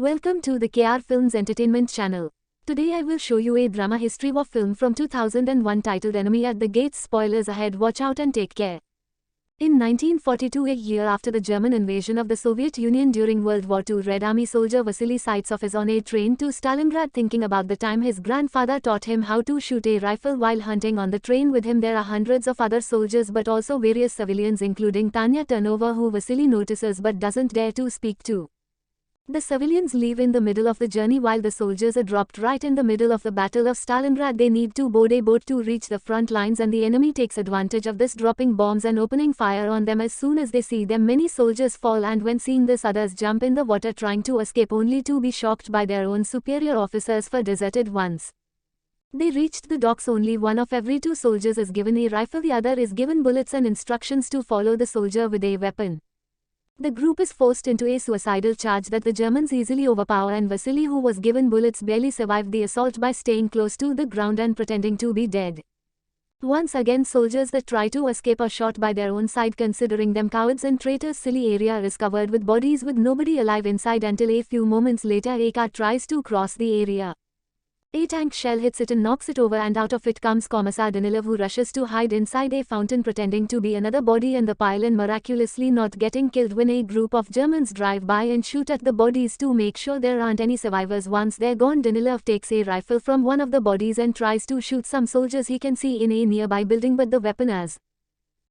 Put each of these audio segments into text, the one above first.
Welcome to the KR Films Entertainment channel. Today I will show you a drama history of film from 2001 titled Enemy at the Gates. Spoilers ahead, watch out and take care. In 1942, a year after the German invasion of the Soviet Union during World War II, Red Army soldier Vasily Zaitsev is on a train to Stalingrad thinking about the time his grandfather taught him how to shoot a rifle while hunting. On the train with him there are hundreds of other soldiers but also various civilians including Tanya Turnova, who Vasily notices but doesn't dare to speak to. The civilians leave in the middle of the journey while the soldiers are dropped right in the middle of the Battle of Stalingrad. They need to board a boat to reach the front lines, and the enemy takes advantage of this, dropping bombs and opening fire on them. As soon as they see them, many soldiers fall, and when seeing this, others jump in the water trying to escape, only to be shocked by their own superior officers for deserted ones. They reached the docks. Only one of every two soldiers is given a rifle, the other is given bullets and instructions to follow the soldier with a weapon. The group is forced into a suicidal charge that the Germans easily overpower, and Vasily, who was given bullets, barely survived the assault by staying close to the ground and pretending to be dead. Once again, soldiers that try to escape are shot by their own side, considering them cowards and traitors. Silly area is covered with bodies with nobody alive inside until a few moments later a car tries to cross the area. A tank shell hits it and knocks it over, and out of it comes Commissar Danilov, who rushes to hide inside a fountain pretending to be another body in the pile and miraculously not getting killed when a group of Germans drive by and shoot at the bodies to make sure there aren't any survivors. Once they're gone, Danilov takes a rifle from one of the bodies and tries to shoot some soldiers he can see in a nearby building, but the weapon is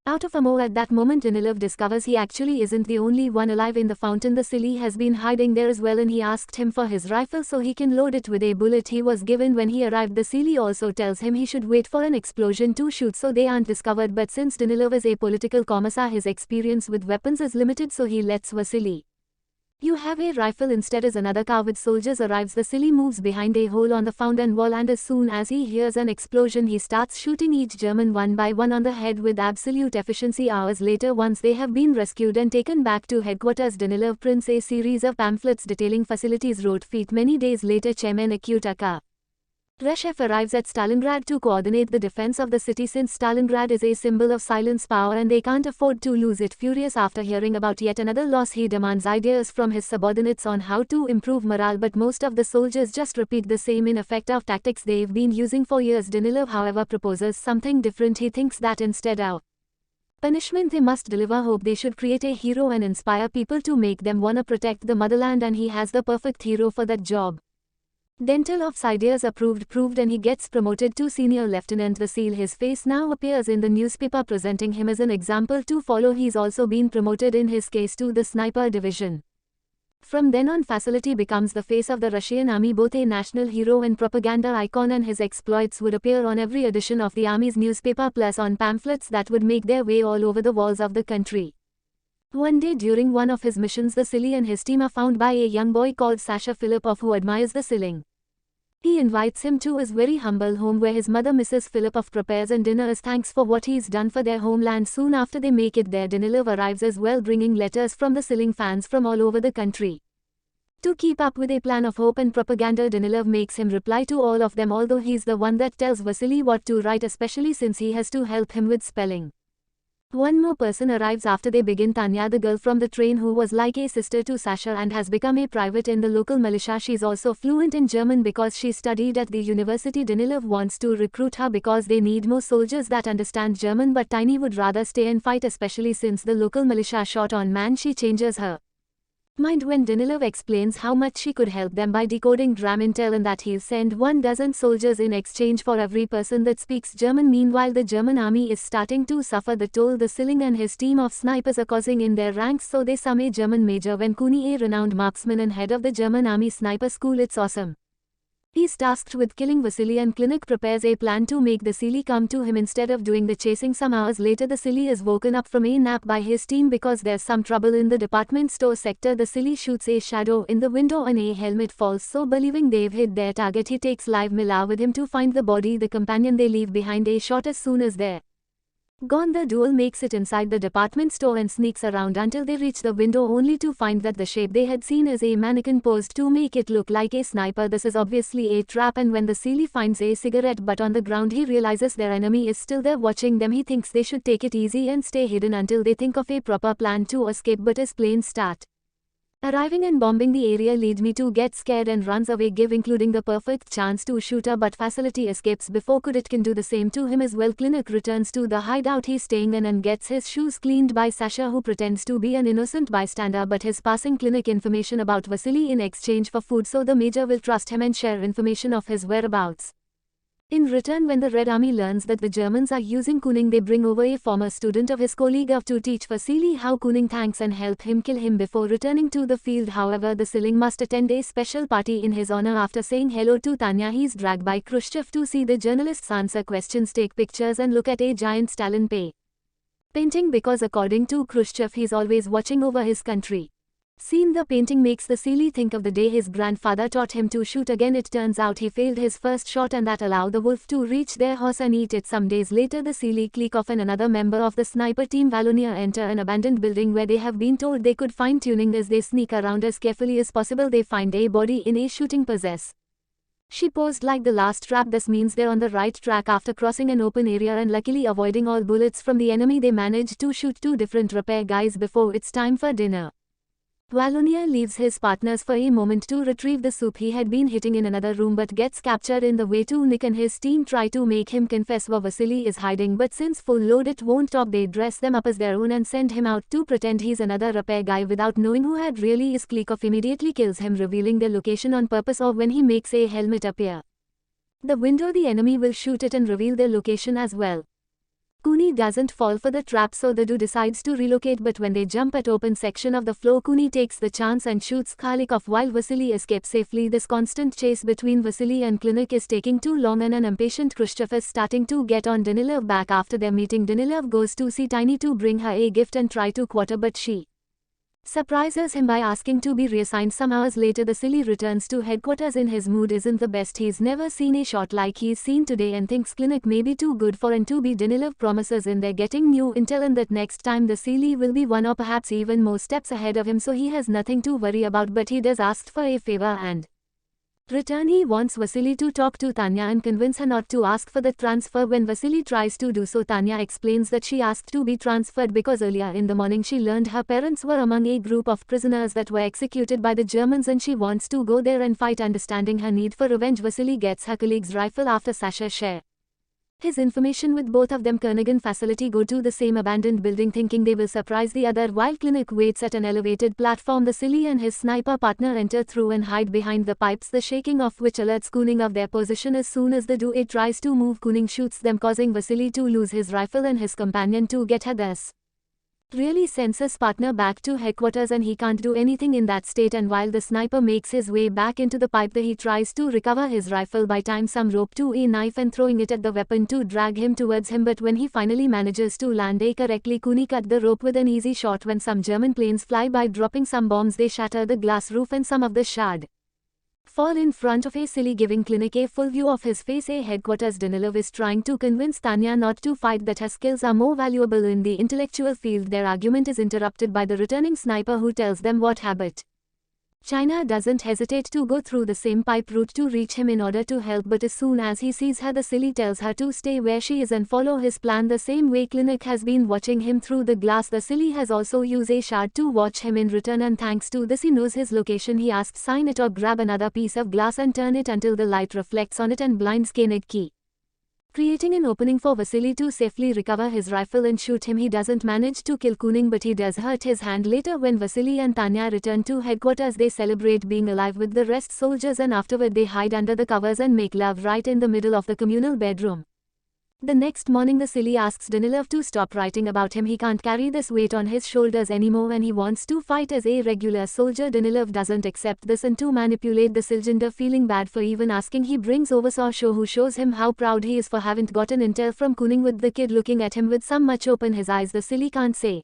out of ammo. At that moment, Danilov discovers he actually isn't the only one alive in the fountain. The silly has been hiding there as well, and he asked him for his rifle so he can load it with a bullet he was given when he arrived. The silly also tells him he should wait for an explosion to shoot so they aren't discovered, but since Danilov is a political commissar, his experience with weapons is limited, so he lets Vasily. "You have a rifle instead." As another car with soldiers arrives, the silly moves behind a hole on the fountain wall, and as soon as he hears an explosion he starts shooting each German one by one on the head with absolute efficiency. Hours later, once they have been rescued and taken back to headquarters, Danilov prints a series of pamphlets detailing facilities wrote feet. Many days later, Chairman Akutka Khrushchev arrives at Stalingrad to coordinate the defense of the city, since Stalingrad is a symbol of silence power and they can't afford to lose it. Furious after hearing about yet another loss, he demands ideas from his subordinates on how to improve morale, but most of the soldiers just repeat the same ineffective tactics they've been using for years. Danilov, however, proposes something different. He thinks that instead of punishment they must deliver hope. They should create a hero and inspire people to make them wanna protect the motherland, and he has the perfect hero for that job. Dentilov's ideas are proved and he gets promoted to senior lieutenant. The seal his face now appears in the newspaper, presenting him as an example to follow. He's also been promoted in his case to the sniper division. From then on, Vasily becomes the face of the Russian army, both a national hero and propaganda icon, and his exploits would appear on every edition of the army's newspaper, plus on pamphlets that would make their way all over the walls of the country. One day during one of his missions, the silly and his team are found by a young boy called Sasha Filipov, who admires the silly. He invites him to his very humble home, where his mother, Mrs. Filipov, prepares and dinner as thanks for what he's done for their homeland. Soon after they make it there, Danilov arrives as well, bringing letters from the Silling fans from all over the country. To keep up with a plan of hope and propaganda, Danilov makes him reply to all of them, although he's the one that tells Vasily what to write, especially since he has to help him with spelling. One more person arrives after they begin, Tanya, the girl from the train who was like a sister to Sasha and has become a private in the local militia. She's also fluent in German because she studied at the university. Danilov wants to recruit her because they need more soldiers that understand German, but Tiny would rather stay and fight, especially since the local militia shot on man. She changes her mind when Danilov explains how much she could help them by decoding Gram intel and that he'll send 12 soldiers in exchange for every person that speaks German. Meanwhile, the German army is starting to suffer the toll the Silling and his team of snipers are causing in their ranks, so they summon a German Major Venkuni, a renowned marksman and head of the German army sniper school. It's awesome. He's tasked with killing Vasily, and Klinik prepares a plan to make the silly come to him instead of doing the chasing. Some hours later, the silly is woken up from a nap by his team because there's some trouble in the department store sector. The silly shoots a shadow in the window and a helmet falls, so believing they've hit their target, he takes Live Mila with him to find the body. The companion they leave behind a shot as soon as they're gone. The duel makes it inside the department store and sneaks around until they reach the window, only to find that the shape they had seen is a mannequin posed to make it look like a sniper. This is obviously a trap, and when the silly finds a cigarette butt on the ground, he realizes their enemy is still there watching them. He thinks they should take it easy and stay hidden until they think of a proper plan to escape, but his planes start Arriving and bombing the area lead me to get scared and runs away, give including the perfect chance to shoot her, but facility escapes before Kudit can do the same to him as well. Clinic returns to the hideout he's staying in and gets his shoes cleaned by Sasha, who pretends to be an innocent bystander but is passing Clinic information about Vasily in exchange for food, so the Major will trust him and share information of his whereabouts. In return, when the Red Army learns that the Germans are using Kuning, they bring over a former student of his colleague to teach Vasily how Kuning thanks and help him kill him before returning to the field. However, the Siling must attend a special party in his honor. After saying hello to Tanya, he's dragged by Khrushchev to see the journalists answer questions, take pictures and look at a giant Stalin painting because according to Khrushchev he's always watching over his country. Seeing the painting makes the Sealy think of the day his grandfather taught him to shoot again. It turns out he failed his first shot and that allowed the wolf to reach their horse and eat it. Some days later, the Sealy clique of and another member of the sniper team Valonia enter an abandoned building where they have been told they could find tuning. As they sneak around as carefully as possible, they find a body in a shooting possess. She posed like the last trap. This means they're on the right track. After crossing an open area and luckily avoiding all bullets from the enemy, they manage to shoot 2 different repair guys before it's time for dinner. Valonia leaves his partners for a moment to retrieve the soup he had been hitting in another room but gets captured in the way. Nick and his team try to make him confess where Vasily is hiding, but since full load it won't talk, they dress them up as their own and send him out to pretend he's another repair guy without knowing who had really is. Klikov immediately kills him, revealing their location on purpose, or when he makes a helmet appear the window the enemy will shoot it and reveal their location as well. Kuni doesn't fall for the trap, so the duo decides to relocate, but when they jump at open section of the floor, Kuni takes the chance and shoots Kharlikov while Vasily escapes safely. This constant chase between Vasily and Klinik is taking too long and an impatient Khrushchev is starting to get on Danilev back. After their meeting, Danilev goes to see Tiny to bring her a gift and try to quarter, but she surprises him by asking to be reassigned. Some hours later, the Silly returns to headquarters. In his mood isn't the best. He's never seen a shot like he's seen today and thinks Klinik may be too good for and to be. Danilev promises in they're getting new intel and that next time the Silly will be one or perhaps even more steps ahead of him, so he has nothing to worry about. But he does ask for a favor and return he wants Vasily to talk to Tanya and convince her not to ask for the transfer. When Vasily tries to do so, Tanya explains that she asked to be transferred because earlier in the morning she learned her parents were among a group of prisoners that were executed by the Germans and she wants to go there and fight. Understanding her need for revenge, Vasily gets her colleague's rifle after Sasha share his information with both of them. Kernighan facility go to the same abandoned building thinking they will surprise the other while Klinik waits at an elevated platform. The Silly and his sniper partner enter through and hide behind the pipes, the shaking of which alerts Kuning of their position. As soon as the duo tries to move, Kuning shoots them, causing Vasily to lose his rifle and his companion to get her. This really sends his partner back to headquarters and he can't do anything in that state. And while the sniper makes his way back into the pipe, he tries to recover his rifle by tying some rope to a knife and throwing it at the weapon to drag him towards him. But when he finally manages to land correctly, Kuni cut the rope with an easy shot. When some German planes fly by dropping some bombs, they shatter the glass roof and some of the shard fall in front of a Silly, giving Klinik a full view of his face. A headquarters, Danilev is trying to convince Tanya not to fight, that her skills are more valuable in the intellectual field. Their argument is interrupted by the returning sniper who tells them what habit China doesn't hesitate to go through the same pipe route to reach him in order to help, but as soon as he sees her, the Silly tells her to stay where she is and follow his plan. The same way Klinik has been watching him through the glass, the Silly has also used a shard to watch him in return, and thanks to this he knows his location. He asks sign it or grab another piece of glass and turn it until the light reflects on it and blinds Koenig, creating an opening for Vasily to safely recover his rifle and shoot him. He doesn't manage to kill Kuning, but he does hurt his hand. Later, when Vasily and Tanya return to headquarters, they celebrate being alive with the rest soldiers, and afterward they hide under the covers and make love right in the middle of the communal bedroom. The next morning, the Silly asks Danilev to stop writing about him. He can't carry this weight on his shoulders anymore and he wants to fight as a regular soldier. Danilev doesn't accept this, and to manipulate the Siljender, feeling bad for even asking, he brings over Sasha, who shows him how proud he is for having gotten intel from Kuning. With the kid looking at him with some much open his eyes, the Silly can't say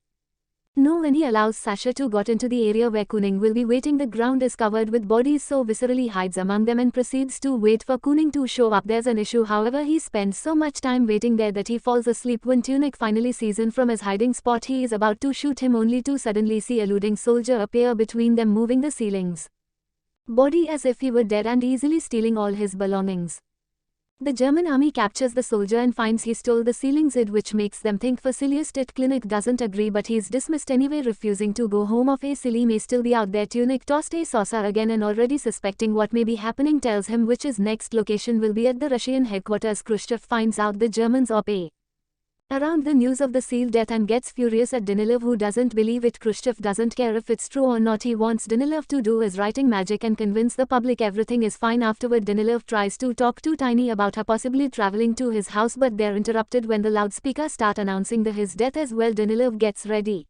no when he allows Sasha to got into the area where Kuning will be waiting. The ground is covered with bodies, so viscerally hides among them and proceeds to wait for Kuning to show up. There's an issue, however, he spends so much time waiting there that he falls asleep. When Tunic finally sees him from his hiding spot, he is about to shoot him only to suddenly see a eluding soldier appear between them, moving the ceiling's body as if he were dead and easily stealing all his belongings. The German army captures the soldier and finds he stole the ceiling zid, which makes them think Vasili's tit clinic doesn't agree, but he's dismissed anyway, refusing to go home. Of Vasily may still be out there. Tunic tossed a saucer again and already suspecting what may be happening tells him which his next location will be at the Russian headquarters. Khrushchev finds out the Germans op around the news of the seal death and gets furious at Danilov, who doesn't believe it. Khrushchev doesn't care if it's true or not. He wants Danilov to do his writing magic and convince the public everything is fine. Afterward, Danilov tries to talk to Tiny about her possibly traveling to his house, but they're interrupted when the loudspeakers start announcing his death as well. Danilov gets ready.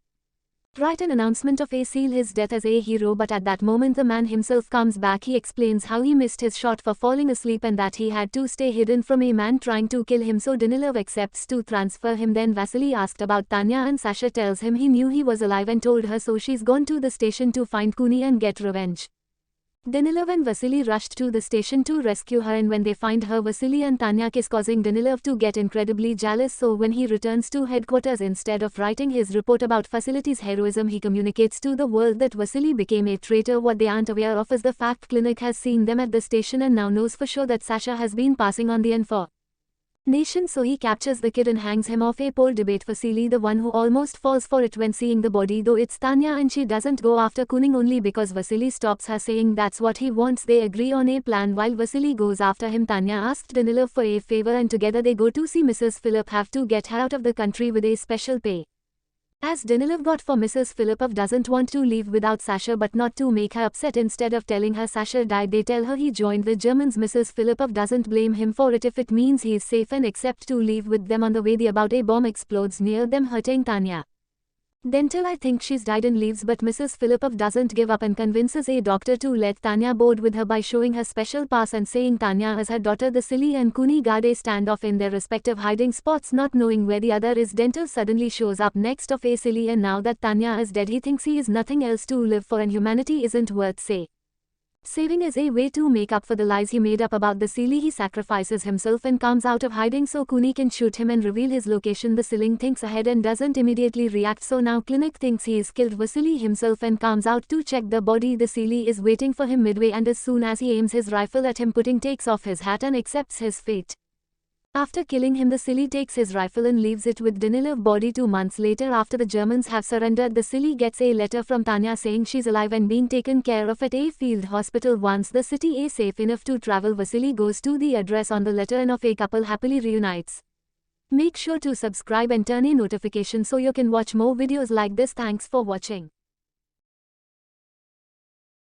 Write an announcement of Seal his death as a hero, but at that moment the man himself comes back. He explains how he missed his shot for falling asleep and that he had to stay hidden from a man trying to kill him, so Danilov accepts to transfer him. Then Vasily asked about Tanya and Sasha tells him he knew he was alive and told her so she's gone to the station to find Kuni and get revenge. Danilov and Vasily rushed to the station to rescue her, and when they find her, Vasily and Tanya kiss, causing Danilov to get incredibly jealous. So when he returns to headquarters, instead of writing his report about Vasily's heroism, he communicates to the world that Vasily became a traitor. What they aren't aware of is the fact Clinic has seen them at the station and now knows for sure that Sasha has been passing on the information. So he captures the kid and hangs him off a pole. Debate Vasily the one who almost falls for it when seeing the body, though it's Tanya and she doesn't go after Kuning only because Vasily stops her, saying that's what he wants. They agree on a plan. While Vasily goes after him, Tanya asked Danilov for a favor and together they go to see Mrs. Philip, have to get her out of the country with a special pay. As Danilov got for Mrs. Filipov doesn't want to leave without Sasha, but not to make her upset. Instead of telling her Sasha died, they tell her he joined the Germans. Mrs. Filipov doesn't blame him for it if it means he is safe and accepts to leave with them. On the way, a bomb explodes near them, hurting Tanya. Then till I think she's died and leaves, but Mrs. Filipov doesn't give up and convinces a doctor to let Tanya board with her by showing her special pass and saying Tanya is her daughter. The Silly and Kuni guard a standoff in their respective hiding spots, not knowing where the other is. Dental suddenly shows up next of a Silly, and now that Tanya is dead, he thinks he is nothing else to live for and humanity isn't worth saving as a way to make up for the lies he made up about the Sealy. He sacrifices himself and comes out of hiding so Kuni can shoot him and reveal his location. The Siling thinks ahead and doesn't immediately react, so now Clinic thinks he is killed Vasily himself and comes out to check the body. The Sealy is waiting for him midway, and as soon as he aims his rifle at him, Putin takes off his hat and accepts his fate. After killing him, the Silly takes his rifle and leaves it with Danilov's body. 2 months later, after the Germans have surrendered, the Silly gets a letter from Tanya saying she's alive and being taken care of at a field hospital. Once the city is safe enough to travel, Vasily goes to the address on the letter and of a couple happily reunites. Make sure to subscribe and turn on notifications so you can watch more videos like this. Thanks for watching.